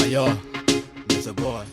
Yo, there's a boy.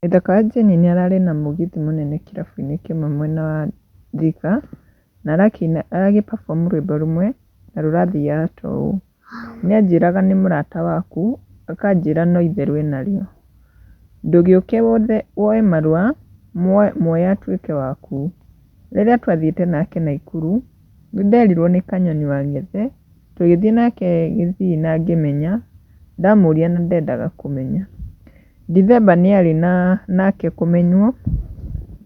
Ithaka Jeni nĩararĩ na mũgithi mũnene kĩrabu-inĩ kĩmwe mwena wa Thika na aragĩ-perform rwĩmbo rũmwe na rũrathiaga ta ũũ: nĩanjĩraga nĩ mũrata waku, akanjĩra no itherũ enarĩo, ndũgĩũke woe marũa muoye atuĩke waku. Rĩrĩa twathiĩte nake Naikuru, nĩnderirwo nĩ Kanyoni wa Ng'ethe, tũgĩthiĩ nake Gĩthii na ngĩmenya, ndamũria na ndendaga kũmenya. Dithemba nĩarĩ nake kũmenywo,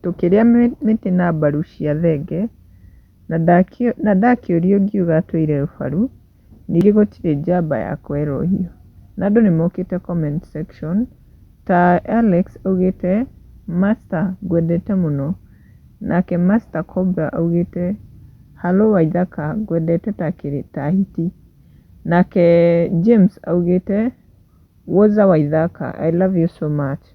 tũkĩrĩa mĩtĩ na mbaru cia thenge, na ndakĩũrio ngiuga atũire rũbaru, ningĩ gũtirĩ njamba yakwa ĩrohio. Na andũ nĩmokĩte comment section, ta Alex augĩte Master ngwendete mũno, nake Master Cobra augĩte halo Waithaka ngwendete ta hiti, nake James augĩte woza Waithaka I love you so much.